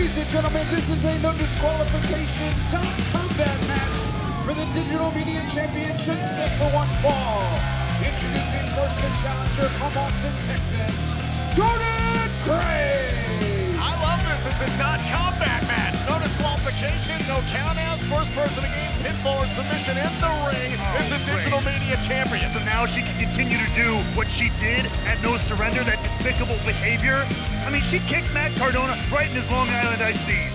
Ladies and gentlemen, this is a no disqualification Dotcombat match for the Digital Media Championship set for one fall. Introducing first the challenger from Austin, Texas, Jordynne Grace. I love this. It's a Dotcombat match. No disqualification, no countouts, first person to gain pinfall or submission in the ring is the Digital Media Champion. So now she can continue to do what she did at No Surrender, that despicable behavior. I mean, she kicked Matt Cardona right in his Long Island iced teas.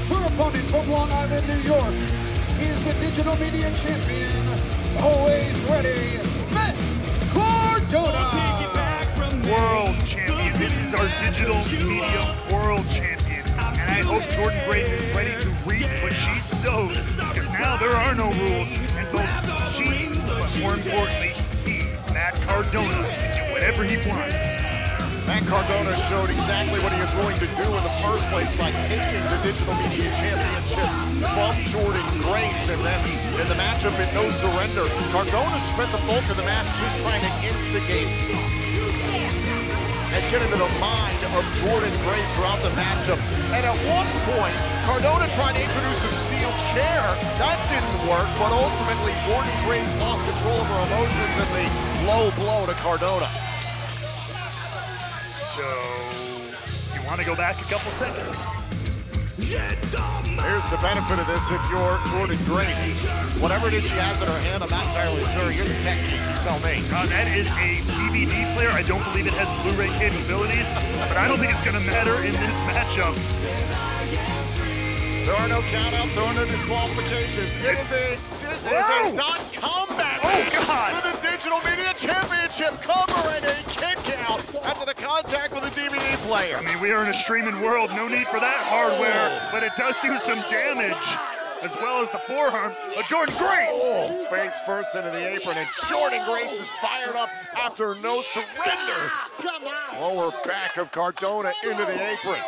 Her opponent from Long Island, New York, is the Digital Media Champion, always ready, Matt Cardona. World champion. This is our Digital Media World Champion. And I hope Jordynne Grace is ready to reap what she sowed. Because now there are no rules. And both she, but more importantly, he, Matt Cardona, can do whatever he wants. Matt Cardona showed exactly what he was willing to do in the first place by taking the Digital Media Championship from Jordynne Grace, and then in the matchup at No Surrender, Cardona spent the bulk of the match just trying to instigate and get into the mind of Jordynne Grace throughout the matchup. And at one point, Cardona tried to introduce a steel chair. That didn't work, but ultimately Jordynne Grace lost control of her emotions in the low blow to Cardona. So, you want to go back a couple seconds? Here's the benefit of this if you're Jordynne Grace. Whatever it is she has in her hand, I'm not entirely sure. You're the tech geek, you tell me. That is a DVD player. I don't believe it has Blu-ray capabilities, but I don't think it's going to matter in this matchup. There are no countouts, there are no disqualifications. It is a Dotcombat match for the Digital Media Championship, covering a kick out after the contact with the DVD player. I mean, we are in a streaming world, no need for that hardware, but it does do some damage, as well as the forearm of Jordynne Grace. Oh, face first into the apron, and Jordynne Grace is fired up after No Surrender. Lower back of Cardona into the apron.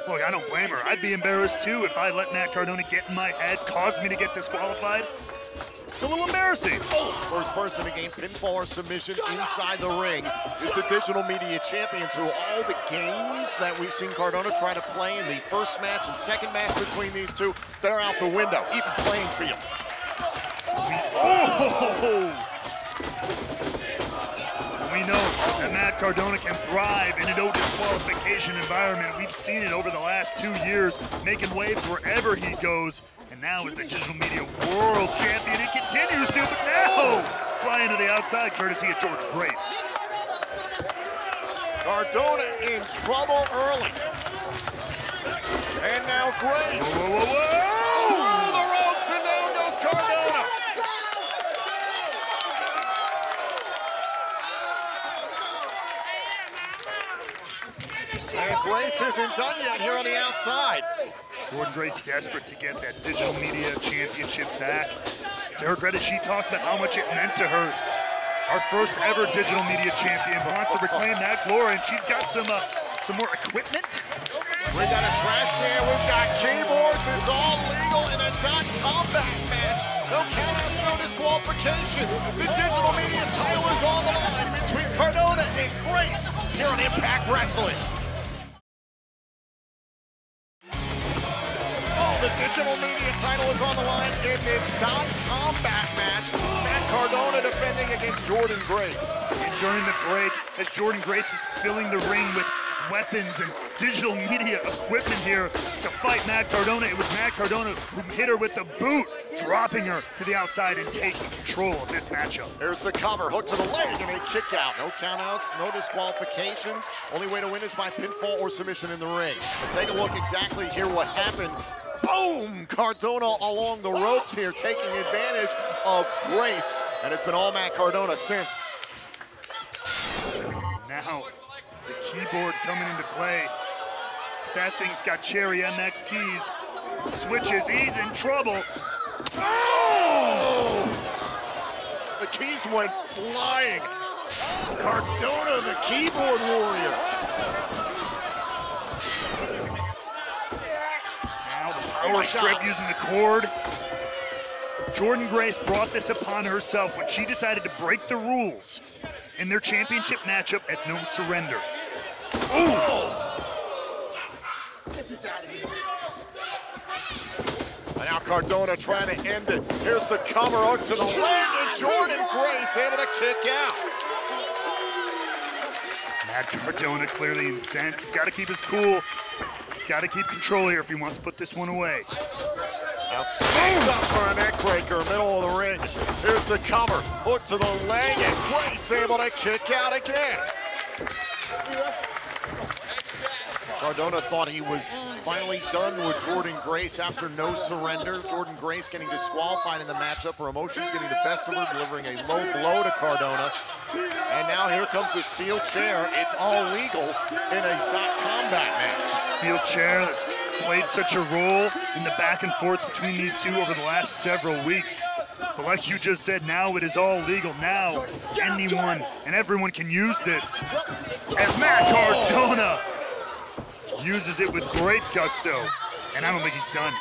Look, I don't blame her. I'd be embarrassed too if I let Matt Cardona get in my head, cause me to get disqualified. It's a little embarrassing. First person to gain pinfall or submission inside the ring is the Digital Media Champions, who all the games that we've seen Cardona try to play in the first match and second match between these two, they're out the window, even playing field. Oh! We know that Matt Cardona can thrive in a no disqualification environment. We've seen it over the last 2 years, making waves wherever he goes. And now is the Digital Media World Champion. It continues to, but now flying to the outside, courtesy of Jordynne Grace. Cardona in trouble early. And now Grace. Whoa, whoa, whoa! Through the ropes, and down goes Cardona. And Grace isn't done yet here on the outside. Jordynne Grace desperate to get that Digital Media Championship back. To her credit, she talked about how much it meant to her. Our first ever Digital Media Champion wants to reclaim that glory, and she's got some more equipment. We got a trash can, we've got keyboards, it's all legal in a Dotcombat match. No countouts, no disqualifications. The Digital Media title is on the line between Cardona and Grace here on Impact Wrestling. The Digital Media title is on the line in this Dotcombat match. Matt Cardona defending against Jordynne Grace. And during the break, as Jordynne Grace is filling the ring with weapons and digital media equipment here to fight Matt Cardona, it was Matt Cardona who hit her with the boot, dropping her to the outside and taking control of this matchup. There's the cover, hook to the leg, and a kick out. No countouts, no disqualifications. Only way to win is by pinfall or submission in the ring. But take a look exactly here what happened. Boom! Cardona along the ropes here, taking advantage of Grace, and it's been all Matt Cardona since. Now, the keyboard coming into play. That thing's got Cherry MX keys. Switches, he's in trouble. Oh! The keys went flying. Cardona, the keyboard warrior. Power strip using the cord. Jordynne Grace brought this upon herself when she decided to break the rules in their championship matchup at No Surrender. Oh! And now Cardona trying to end it. Here's the cover out to the leg, and Jordynne Grace able to kick out. Matt Cardona clearly incensed. He's got to keep his cool. He's got to keep control here if he wants to put this one away. Now sets up for a neck breaker, middle of the ring. Here's the cover, hook to the leg, and Grace able to kick out again. Cardona thought he was finally done with Jordynne Grace after No Surrender. Jordynne Grace getting disqualified in the matchup. Her emotions getting the best of her, delivering a low blow to Cardona. And now here comes the steel chair. It's all legal in a Dotcombat match. Steel chair that's played such a role in the back and forth between these two over the last several weeks. But like you just said, now it is all legal. Now anyone and everyone can use this. As Matt Cardona uses it with great gusto, and I don't think he's done.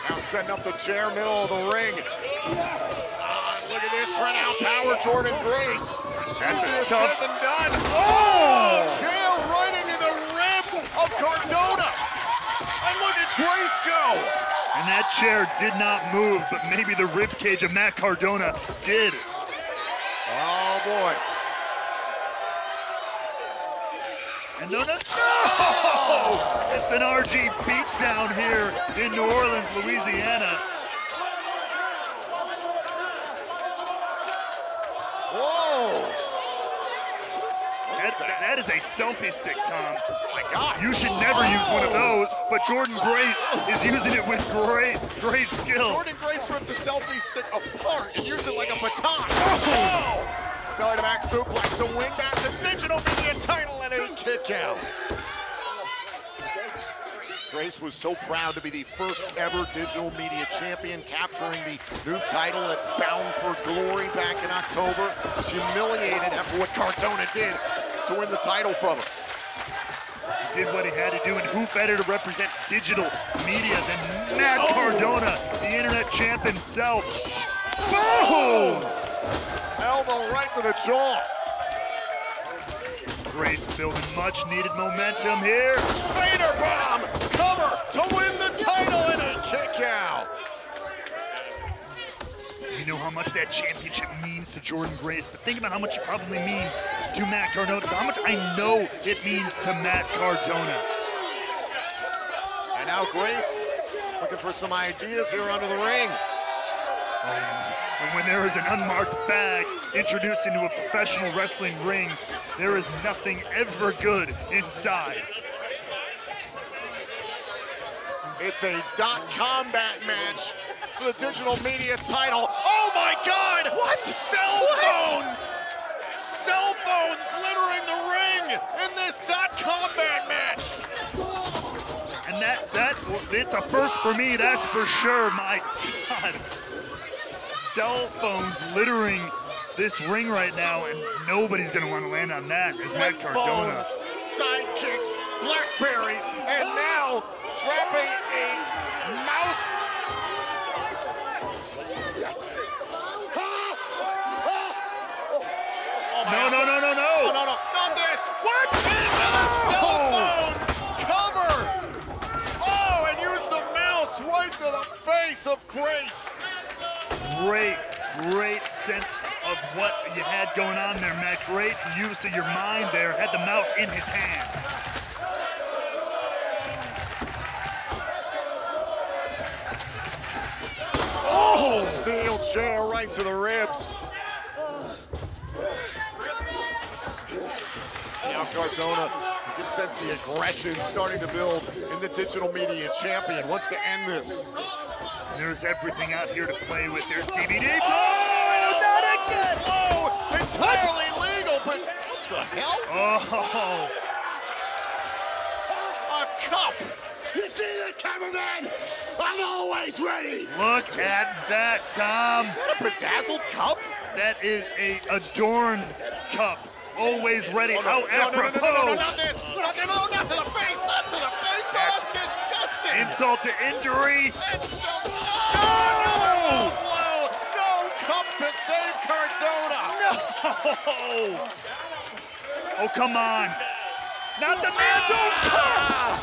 Now setting up the chair, middle of the ring. Look at this, trying to outpower Jordynne Grace. That's easier tough. said than done. Oh! Chair right into the ribs of Cardona. And look at Grace go. And that chair did not move, but maybe the rib cage of Matt Cardona did. Oh boy. And no! It's an RG beatdown here in New Orleans, Louisiana. Whoa! That is a selfie stick, Tom. Oh my God. You should never use one of those, but Jordynne Grace is using it with great skill. Jordynne Grace ripped the selfie stick apart and used it like a baton. Oh! Belly to back suplex to win back the digital media title and a kick out. Grace was so proud to be the first ever digital media champion, capturing the new title at Bound for Glory back in October. Was humiliated after what Cardona did to win the title from her. He did what he had to do, and who better to represent digital media than Matt Cardona, the internet champ himself. Boom! Elbow right to the jaw. Grace building much needed momentum here. Vader bomb, cover to win the title and a kick out. You know how much that championship means to Jordynne Grace, but think about how much it probably means to Matt Cardona, how much I know it means to Matt Cardona. And now Grace looking for some ideas here under the ring. And when there is an unmarked bag introduced into a professional wrestling ring, there is nothing ever good inside. It's a Dotcombat match for the digital media title. Oh my God! What? Cell phones! Cell phones littering the ring in this Dotcombat match. And it's a first for me, that's for sure. My God. Cell phones littering this ring right now, and nobody's gonna want to land on that as Matt Cardona. Sidekicks, blackberries, and now wrapping a mouse. Oh my God. No. Oh, no, not this. What? Into the cell phones cover. Oh, and use the mouse right to the face of Grace. Great sense of what you had going on there, Matt. Great use of your mind there. Had the mouse in his hand. Oh! Steel chair right to the ribs. Now Cardona, you can sense the aggression starting to build in the digital media champion. Wants to end this. There's everything out here to play with. There's DVD. Oh, not again! Oh, entirely legal, but what the hell? Oh. A cup. You see this, cameraman? I'm always ready. Look at that, Tom. Is that a bedazzled cup? That is a adorned cup. Always ready. Oh, no. How apropos. No, not this. Not to the face. Not to the face. Oh, it's disgusting. Insult to injury. It's still... No! No cup to save Cardona. No! Oh, come on. Not the man's own cup!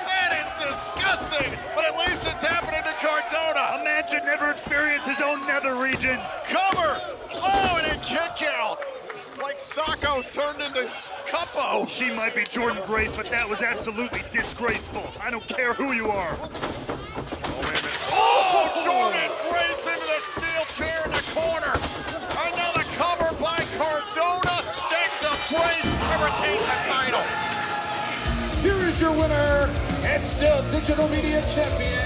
That is disgusting, but at least it's happening to Cardona. A man should never experience his own nether regions. Cover! Oh, and a kick out. Like Sacco turned into Cuppo. She might be Jordynne Grace, but that was absolutely disgraceful. I don't care who you are. Oh, Jordynne Grace into the steel chair in the corner. Another cover by Cardona. Stacks up Grace and retains the title. Here is your winner, and still digital media champion,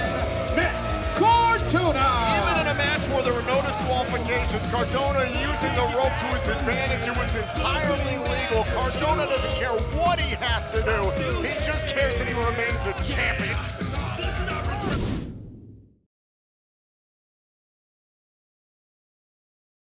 Cardona. Even in a match where there were no disqualifications, Cardona using the rope to his advantage. It was entirely legal. Cardona doesn't care what he has to do. He just cares that he remains a champion.